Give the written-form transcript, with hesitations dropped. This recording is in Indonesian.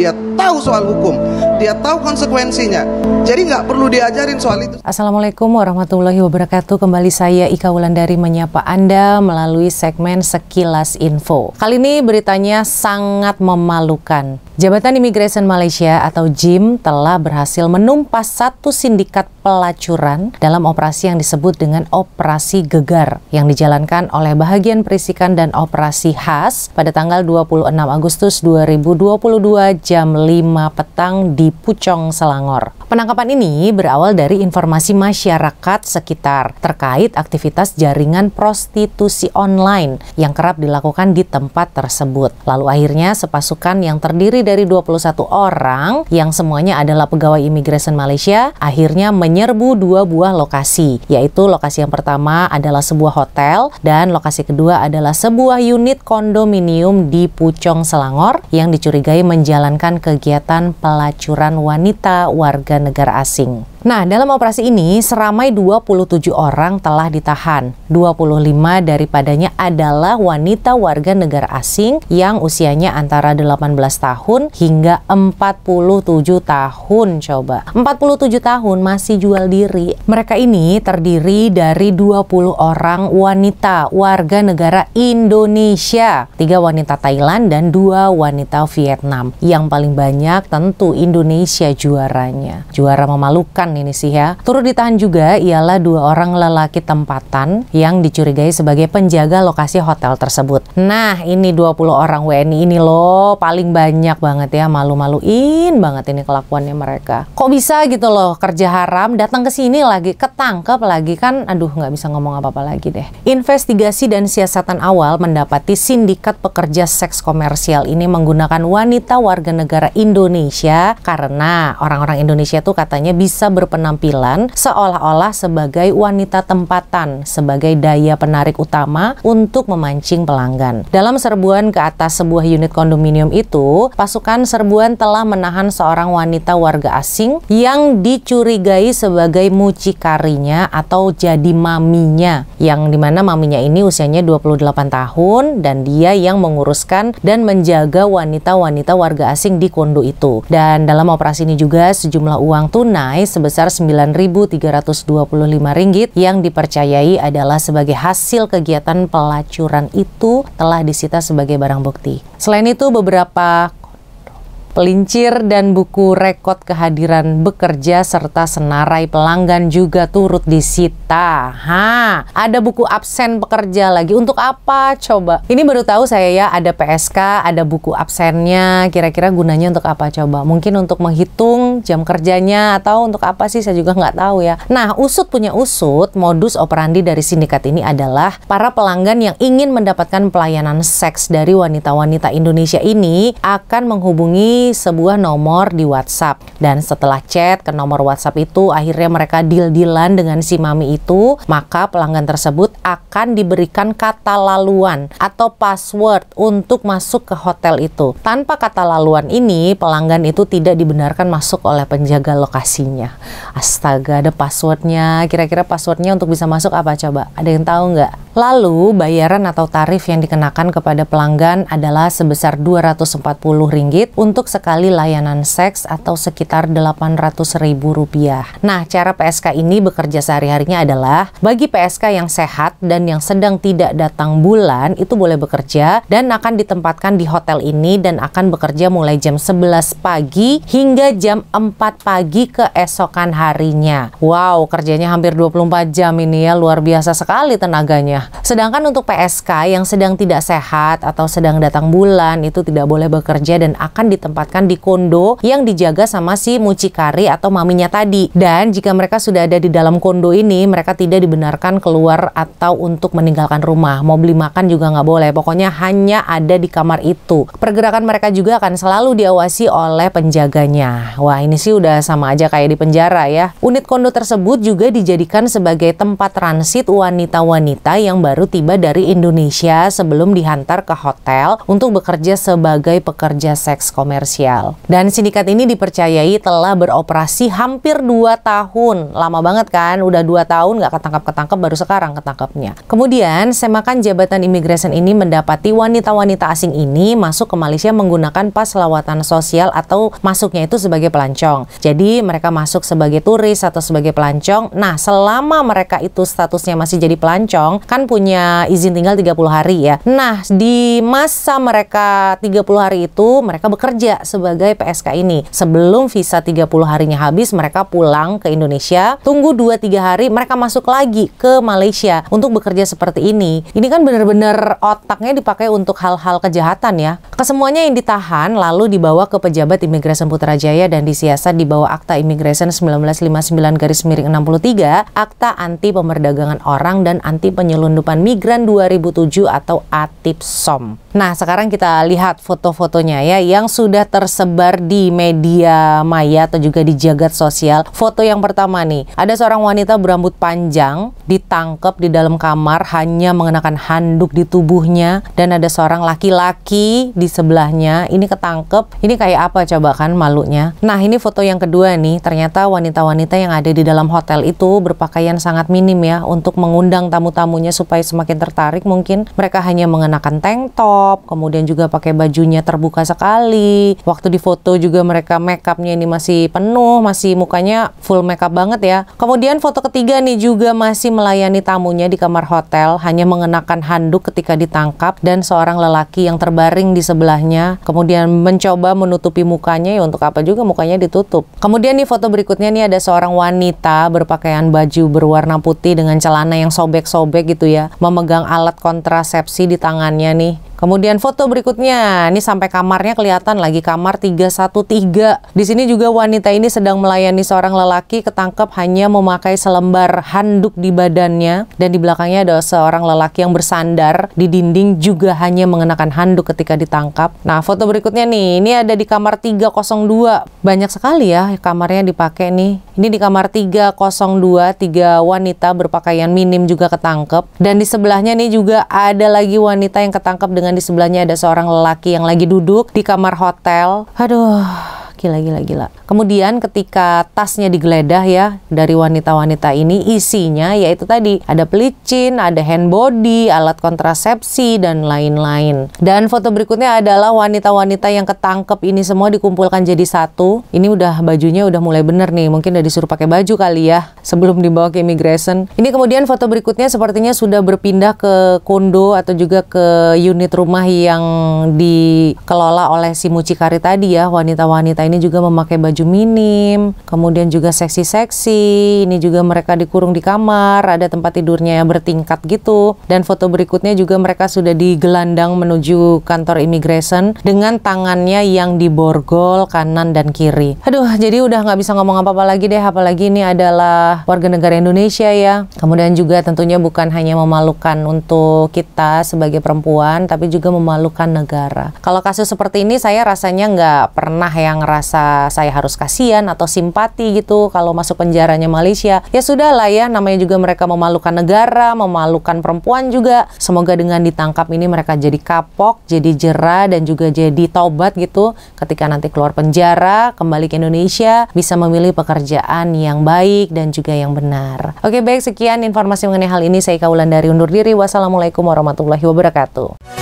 Dia tahu soal hukum, dia tahu konsekuensinya. Jadi nggak perlu diajarin soal itu. Assalamualaikum warahmatullahi wabarakatuh. Kembali saya Ika Wulandari menyapa Anda melalui segmen Sekilas Info. Kali ini beritanya sangat memalukan. Jabatan Imigresen Malaysia atau JIM telah berhasil menumpas satu sindikat pelacuran dalam operasi yang disebut dengan Operasi Gegar yang dijalankan oleh Bahagian Perisikan dan Operasi Khas pada tanggal 26 Agustus 2022 jam 5 petang di Puchong, Selangor. Penangkapan ini berawal dari informasi masyarakat sekitar terkait aktivitas jaringan prostitusi online yang kerap dilakukan di tempat tersebut. Lalu akhirnya sepasukan yang terdiri dari 21 orang yang semuanya adalah pegawai imigresen Malaysia akhirnya menyerbu dua buah lokasi, yaitu lokasi yang pertama adalah sebuah hotel dan lokasi kedua adalah sebuah unit kondominium di Puchong, Selangor yang dicurigai menjalankan kegiatan pelacuran wanita warga negara asing. Nah, dalam operasi ini seramai 27 orang telah ditahan. 25 daripadanya adalah wanita warga negara asing yang usianya antara 18 tahun hingga 47 tahun. Coba, 47 tahun masih jual diri. Mereka ini terdiri dari 20 orang wanita warga negara Indonesia, 3 wanita Thailand dan 2 wanita Vietnam. Yang paling banyak tentu Indonesia juaranya. Juara memalukan ini sih ya. Turut ditahan juga ialah 2 orang lelaki tempatan yang dicurigai sebagai penjaga lokasi hotel tersebut. Nah, ini 20 orang WNI ini loh paling banyak banget ya, malu-maluin banget ini kelakuannya mereka. Kok bisa gitu loh, kerja haram datang ke sini lagi, ketangkep lagi kan, aduh nggak bisa ngomong apa-apa lagi deh. Investigasi dan siasatan awal mendapati sindikat pekerja seks komersial ini menggunakan wanita warga negara Indonesia karena orang-orang Indonesia tuh katanya bisa berpenampilan seolah-olah sebagai wanita tempatan, sebagai daya penarik utama untuk memancing pelanggan. Dalam serbuan ke atas sebuah unit kondominium itu, pasukan serbuan telah menahan seorang wanita warga asing yang dicurigai sebagai mucikarinya atau jadi maminya, yang dimana maminya ini usianya 28 tahun dan dia yang menguruskan dan menjaga wanita-wanita warga asing di kondo itu. Dan dalam operasi ini juga sejumlah uang tunai sebesar Rp9.325 yang dipercayai adalah sebagai hasil kegiatan pelacuran itu telah disita sebagai barang bukti. Selain itu, beberapa pelincir dan buku rekod kehadiran bekerja serta senarai pelanggan juga turut disita. Ada buku absen pekerja lagi. Untuk apa coba? Ini baru tahu saya ya, ada PSK, ada buku absennya. Kira-kira gunanya untuk apa coba? Mungkin untuk menghitung jam kerjanya atau untuk apa sih, saya juga nggak tahu ya. Nah, usut punya usut, modus operandi dari sindikat ini adalah para pelanggan yang ingin mendapatkan pelayanan seks dari wanita-wanita Indonesia ini akan menghubungi sebuah nomor di WhatsApp, dan setelah chat ke nomor WhatsApp itu akhirnya mereka deal-dealan dengan si mami itu, maka pelanggan tersebut akan diberikan kata laluan atau password untuk masuk ke hotel itu. Tanpa kata laluan ini, pelanggan itu tidak dibenarkan masuk oleh penjaga lokasinya. Astaga, ada passwordnya. Kira-kira passwordnya untuk bisa masuk apa coba? Ada yang tahu nggak? Lalu bayaran atau tarif yang dikenakan kepada pelanggan adalah sebesar Rp240 untuk sekali layanan seks atau sekitar Rp800.000. Nah, cara PSK ini bekerja sehari-harinya adalah bagi PSK yang sehat dan yang sedang tidak datang bulan itu boleh bekerja dan akan ditempatkan di hotel ini dan akan bekerja mulai jam 11 pagi hingga jam 4 pagi keesokan harinya. Wow, kerjanya hampir 24 jam ini ya, luar biasa sekali tenaganya. Sedangkan untuk PSK yang sedang tidak sehat atau sedang datang bulan itu tidak boleh bekerja dan akan ditempatkan di kondo yang dijaga sama si mucikari atau maminya tadi. Dan jika mereka sudah ada di dalam kondo ini, mereka tidak dibenarkan keluar atau untuk meninggalkan rumah. Mau beli makan juga nggak boleh. Pokoknya hanya ada di kamar itu. Pergerakan mereka juga akan selalu diawasi oleh penjaganya. Wah, ini sih udah sama aja kayak di penjara ya. Unit kondo tersebut juga dijadikan sebagai tempat transit wanita-wanita yang yang baru tiba dari Indonesia sebelum dihantar ke hotel untuk bekerja sebagai pekerja seks komersial. Dan sindikat ini dipercayai telah beroperasi hampir 2 tahun. Lama banget kan? Udah 2 tahun nggak ketangkap-ketangkap, baru sekarang ketangkapnya. Kemudian, semakan jabatan imigresen ini mendapati wanita-wanita asing ini masuk ke Malaysia menggunakan pas lawatan sosial atau masuknya itu sebagai pelancong. Jadi, mereka masuk sebagai turis atau sebagai pelancong. Nah, selama mereka itu statusnya masih jadi pelancong, kan punya izin tinggal 30 hari ya. Nah, di masa mereka 30 hari itu, mereka bekerja sebagai PSK ini. Sebelum visa 30 harinya habis, mereka pulang ke Indonesia, tunggu 2-3 hari, mereka masuk lagi ke Malaysia untuk bekerja seperti ini. Ini kan benar-benar otaknya dipakai untuk hal-hal kejahatan ya. Kesemuanya yang ditahan lalu dibawa ke pejabat imigresen Putrajaya dan disiasat di bawah Akta Imigresen 1959/63, Akta Anti Pemerdagangan Orang dan Anti Penyelundupan Migran 2007 atau ATIP-SOM. Nah, sekarang kita lihat foto-fotonya ya yang sudah tersebar di media maya atau juga di jagat sosial. Foto yang pertama nih, ada seorang wanita berambut panjang ditangkap di dalam kamar hanya mengenakan handuk di tubuhnya, dan ada seorang laki-laki di sebelahnya ini ketangkep. Ini kayak apa coba kan malunya. Nah, ini foto yang kedua nih, ternyata wanita-wanita yang ada di dalam hotel itu berpakaian sangat minim ya untuk mengundang tamu-tamunya supaya semakin tertarik. Mungkin mereka hanya mengenakan tank top, kemudian juga pakai bajunya terbuka sekali. Waktu di foto juga mereka make upnya ini masih penuh, masih mukanya full make up banget ya. Kemudian foto ketiga nih juga masih melayani tamunya di kamar hotel, hanya mengenakan handuk ketika ditangkap, dan seorang lelaki yang terbaring di sebelahnya kemudian mencoba menutupi mukanya ya, untuk apa juga mukanya ditutup. Kemudian nih foto berikutnya nih ada seorang wanita berpakaian baju berwarna putih dengan celana yang sobek-sobek gitu ya, memegang alat kontrasepsi di tangannya nih. Kemudian foto berikutnya, ini sampai kamarnya kelihatan lagi, kamar 313. Di sini juga wanita ini sedang melayani seorang lelaki ketangkep hanya memakai selembar handuk di badannya, dan di belakangnya ada seorang lelaki yang bersandar di dinding juga hanya mengenakan handuk ketika ditangkap. Nah, foto berikutnya nih, ini ada di kamar 302. Banyak sekali ya kamarnya dipakai nih. Ini di kamar 302, 3 wanita berpakaian minim juga ketangkep, dan di sebelahnya nih juga ada lagi wanita yang ketangkep dengan di sebelahnya ada seorang lelaki yang lagi duduk di kamar hotel. Aduh, gila. Kemudian ketika tasnya digeledah ya dari wanita-wanita ini, isinya yaitu tadi ada pelicin, ada hand body, alat kontrasepsi, dan lain-lain. Dan foto berikutnya adalah wanita-wanita yang ketangkep ini semua dikumpulkan jadi satu. Ini udah bajunya udah mulai bener nih, mungkin udah disuruh pakai baju kali ya sebelum dibawa ke imigresen. Ini kemudian foto berikutnya sepertinya sudah berpindah ke kondo atau juga ke unit rumah yang dikelola oleh si mucikari tadi ya. Wanita-wanita ini juga memakai baju minim, kemudian juga seksi-seksi. Ini juga mereka dikurung di kamar, ada tempat tidurnya yang bertingkat gitu. Dan foto berikutnya juga mereka sudah digelandang menuju kantor imigresen dengan tangannya yang diborgol kanan dan kiri. Aduh, jadi udah nggak bisa ngomong apa-apa lagi deh, apalagi ini adalah warga negara Indonesia ya. Kemudian juga tentunya bukan hanya memalukan untuk kita sebagai perempuan, tapi juga memalukan negara. Kalau kasus seperti ini saya rasanya nggak pernah yang ngerasa saya harus kasihan atau simpati gitu kalau masuk penjaranya Malaysia. Ya sudahlah ya, namanya juga mereka memalukan negara, memalukan perempuan juga. Semoga dengan ditangkap ini mereka jadi kapok, jadi jera, dan juga jadi taubat gitu. Ketika nanti keluar penjara, kembali ke Indonesia, bisa memilih pekerjaan yang baik dan juga yang benar. Oke, baik, sekian informasi mengenai hal ini. Saya Ika Wulandari undur diri. Wassalamualaikum warahmatullahi wabarakatuh.